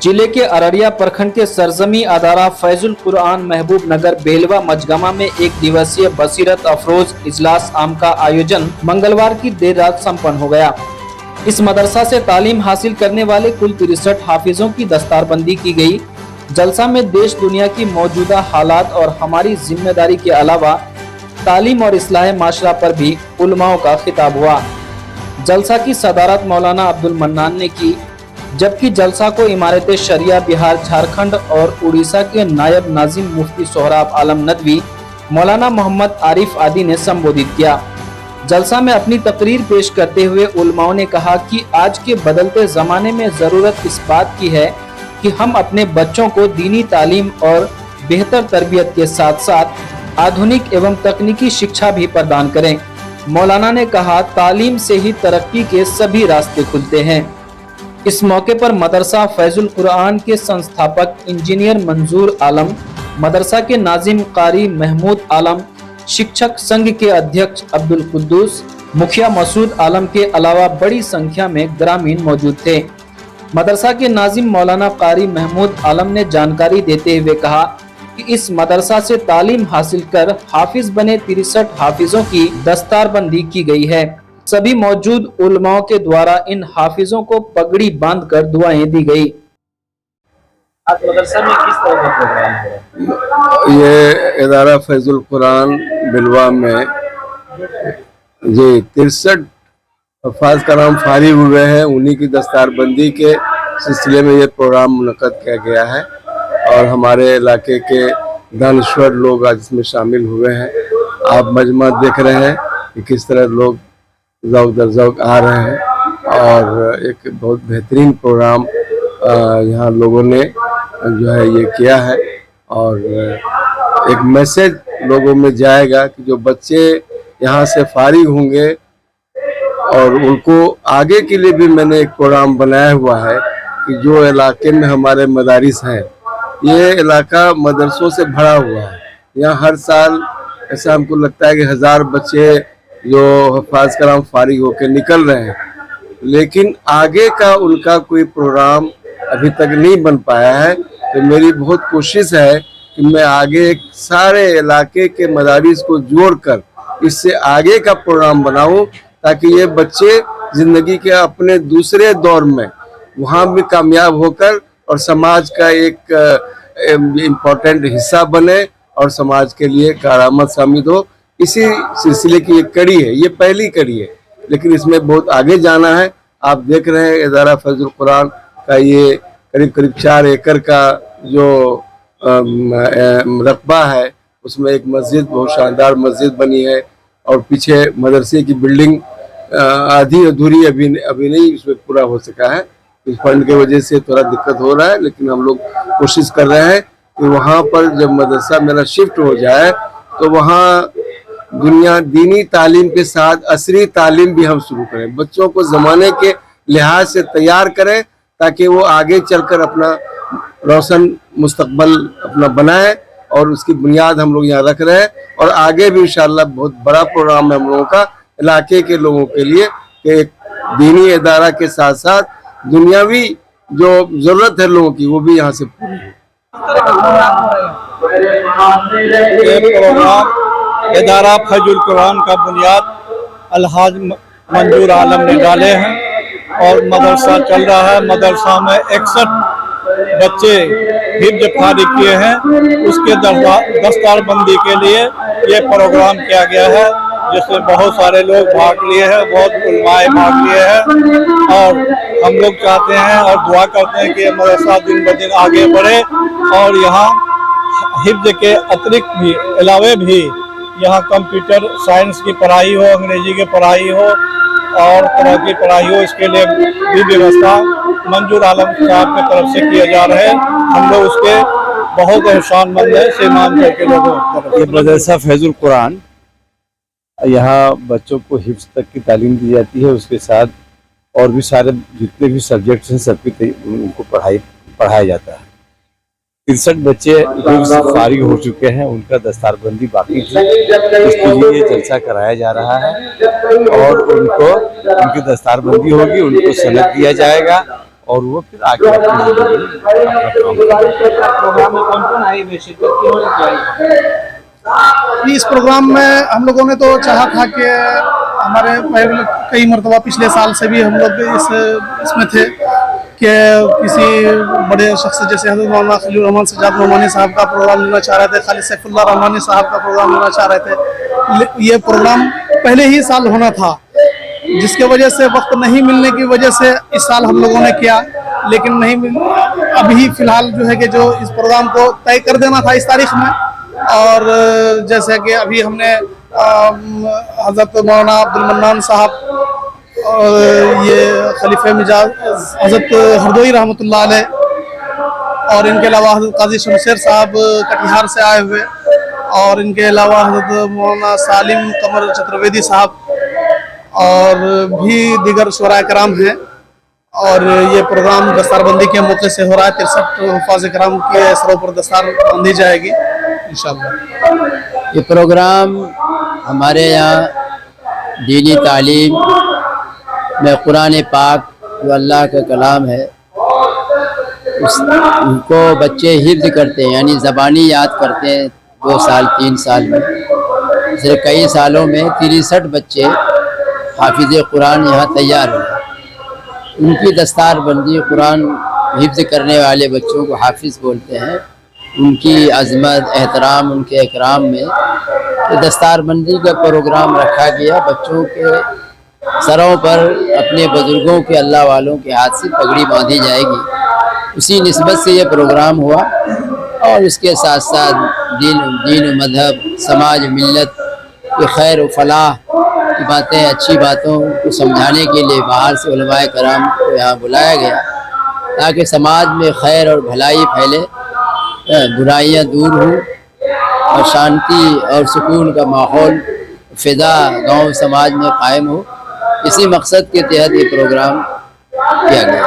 जिले के अररिया प्रखंड के सरजमी अदारा फैजुल कुरान महबूब नगर बेलवा मजगमा में एक दिवसीय बसीरत अफरोज इजलास आम का आयोजन मंगलवार की देर रात संपन्न हो गया। इस मदरसा से तालीम हासिल करने वाले कुल 63 हाफिजों की दस्तारबंदी की गई। जलसा में देश दुनिया की मौजूदा हालात और हमारी जिम्मेदारी के अलावा तालीम और इस्लाह माशरा पर भी उलमाओं का खिताब हुआ। जलसा की सदारत मौलाना अब्दुल मन्नान ने की, जबकि जलसा को इमारत शरिया बिहार झारखंड और उड़ीसा के नायब नाजिम मुफ्ती सोहराब आलम नदवी, मौलाना मोहम्मद आरिफ आदि ने संबोधित किया। जलसा में अपनी तकरीर पेश करते हुए उलमाओं ने कहा कि आज के बदलते जमाने में जरूरत इस बात की है कि हम अपने बच्चों को दीनी तालीम और बेहतर तरबियत के साथ साथ आधुनिक एवं तकनीकी शिक्षा भी प्रदान करें। मौलाना ने कहा, तालीम से ही तरक्की के सभी रास्ते खुलते हैं। इस मौके पर मदरसा फैजुल कुरान के संस्थापक इंजीनियर मंजूर आलम, मदरसा के नाजिम कारी महमूद आलम, शिक्षक संघ के अध्यक्ष अब्दुल कुद्दूस, मुखिया मसूद आलम के अलावा बड़ी संख्या में ग्रामीण मौजूद थे। मदरसा के नाजिम मौलाना कारी महमूद आलम ने जानकारी देते हुए कहा कि इस मदरसा से तालीम हासिल कर हाफिज बने 63 हाफिजों की दस्तारबंदी की गई है। सभी मौजूद उलमाओं के द्वारा इन हाफिजों को पगड़ी बांधकर दुआएं दी गई। आज मदरसा में किस तरह का प्रोग्राम है? ये इदारा फैजुल कुरान बिलवा में जी 63 हफ़ाज़ कराम फारिग हुए हैं, उन्हीं की दस्तारबंदी के सिलसिले में ये प्रोग्राम मुनक़्क़द किया गया है और हमारे इलाके के दानिश्वर लोग आज इसमें शामिल हुए हैं। आप मजमा देख रहे हैं कि किस तरह लोग ज़ौक़ दर ज़ौक़ आ रहे हैं और एक बहुत बेहतरीन प्रोग्राम यहाँ लोगों ने जो है ये किया है और एक मैसेज लोगों में जाएगा कि जो बच्चे यहाँ से फारिग होंगे और उनको आगे के लिए भी मैंने एक प्रोग्राम बनाया हुआ है कि जो इलाके में हमारे मदारिस हैं, ये इलाका मदरसों से भरा हुआ है। यहाँ हर साल ऐसा हमको लगता है कि 1000 बच्चे जो हफ़ाज़ कराम फारिग होकर निकल रहे हैं, लेकिन आगे का उनका कोई प्रोग्राम अभी तक नहीं बन पाया है। तो मेरी बहुत कोशिश है कि मैं आगे एक सारे इलाके के मदारिस को जोड़कर इससे आगे का प्रोग्राम बनाऊं ताकि ये बच्चे ज़िंदगी के अपने दूसरे दौर में वहाँ भी कामयाब होकर और समाज का एक इम्पोर्टेंट हिस्सा बने और समाज के लिए कारआमद साबित हो। इसी सिलसिले की एक कड़ी है, ये पहली कड़ी है, लेकिन इसमें बहुत आगे जाना है। आप देख रहे हैं इदारा फैजुल कुरान का ये करीब 4 एकड़ का जो रकबा है, उसमें एक मस्जिद, बहुत शानदार मस्जिद बनी है और पीछे मदरसे की बिल्डिंग आधी अधूरी अभी नहीं उसमें पूरा हो सका है। इस फंड की वजह से थोड़ा दिक्कत हो रहा है, लेकिन हम लोग कोशिश कर रहे हैं कि वहाँ पर जब मदरसा मेरा शिफ्ट हो जाए तो वहाँ दुनिया दीनी तालीम के साथ असरी तालीम भी हम शुरू करें, बच्चों को ज़माने के लिहाज से तैयार करें ताकि वो आगे चलकर अपना रोशन मुस्तकबल अपना बनाए और उसकी बुनियाद हम लोग यहाँ रख रहे हैं। और आगे भी इंशाअल्लाह बहुत बड़ा प्रोग्राम है हम लोगों का इलाके के लोगों के लिए कि एक दीनी इदारा के साथ साथ दुनियावी जो ज़रूरत है लोगों की वो भी यहाँ से पूरी हो। ये प्रोग्राम इदारा फैजुल कुरान का बुनियाद अलहाज मंजूर आलम ने डाले हैं और मदरसा चल रहा है। मदरसा में 61 बच्चे हिफ्ज़ फारिग किए हैं। उसके दस्तारबंदी के लिए ये प्रोग्राम किया गया है, जिसमें बहुत सारे लोग भाग लिए हैं, बहुत उलमाए भाग लिए हैं और हम लोग चाहते हैं और दुआ करते हैं कि मदरसा दिन ब दिन आगे बढ़े और यहाँ हिफ्ज़ के अतिरिक्त भी अलावे भी यहाँ कंप्यूटर साइंस की पढ़ाई हो, अंग्रेजी की पढ़ाई हो और तरह की पढ़ाई हो, इसके लिए भी व्यवस्था मंजूर आलम साहब की तरफ से किया जा रहा है। हम लोग उसके बहुत एहसानमंद है सीमांचल के लोगों। ये मदरसा फैजुल कुरान, यहाँ बच्चों को हिफ्ज़ तक की तालीम दी जाती है, उसके साथ और भी सारे जितने भी सब्जेक्ट्स हैं सबकी उनको पढ़ाया जाता है। 63 बच्चे हिफ्ज़ फारिग हो चुके हैं, उनका दस्तारबंदी बाकी थी, इसके लिए जलसा कराया जा रहा है और उनकी दस्तारबंदी होगी, उनको सनद दिया जाएगा और वो फिर आगे अपनी जिंदगी अपना काम करें। प्रोग्राम में कौन कौन आई हुई शिरकत किन्होंने किया? इस प्रोग्राम में हम लोगों ने तो चाहा था कि हमारे पहले कई मरतबा पिछले साल से भी हम लोग इसमें थे कि किसी बड़े शख्स जैसे हज़रत मौलाना खलील रहमान सज्जाद नोमानी साहब का प्रोग्राम लेना चाह रहे थे, खालिद सैफुल्लाह रहमानी साहब का प्रोग्राम लेना चाह रहे थे। ये प्रोग्राम पहले ही साल होना था, जिसके वजह से वक्त नहीं मिलने की वजह से इस साल हम लोगों ने किया, लेकिन नहीं अभी फ़िलहाल जो है कि जो इस प्रोग्राम को तय कर देना था इस तारीख में। और जैसे कि अभी हमने हज़रत मौलाना अब्दुल मन्नान साहब और ये खलीफे मिजाज हज़रत हरदोई रहमतुल्लाह अलैह और इनके अलावा हज़रत काजी शमशेर साहब कटिहार से आए हुए और इनके अलावा हज़रत मौलाना सालिम कमर चतुर्वेदी साहब और भी दीगर शुरा कराम हैं। और ये प्रोग्राम दस्तारबंदी के मौके से हो रहा है। 63 हुफ़ाज़ कराम के सरों पर दस्तार बांधी जाएगी इंशाअल्लाह। ये प्रोग्राम हमारे यहाँ दीनी तालीम में कुरान पाक जो अल्लाह का कलाम है उनको बच्चे हिफ्ज़ करते हैं, यानी ज़बानी याद करते हैं 2 साल 3 साल में। पिछले कई सालों में 63 बच्चे हाफिज़ कुरान यहाँ तैयार हुए। उनकी दस्तारबंदी, कुरान हिफ्ज़ करने वाले बच्चों को हाफिज़ बोलते हैं, उनकी अज़मत एहतराम उनके इकराम में दस्तारबंदी का प्रोग्राम रखा गया। बच्चों के सरों पर अपने बुज़ुर्गों के, अल्लाह वालों के हाथ से पगड़ी बांधी जाएगी। उसी निस्बत से ये प्रोग्राम हुआ और इसके साथ साथ दीन मज़हब, समाज, मिल्लत के खैर व फलाह की बातें, अच्छी बातों को समझाने के लिए बाहर से उलमाए कराम को यहाँ बुलाया गया ताकि समाज में खैर और भलाई फैले, बुराइयाँ दूर हों और शांति और सुकून का माहौल फ़िज़ा गांव समाज में कायम हो। इसी मकसद के तहत ये प्रोग्राम किया गया।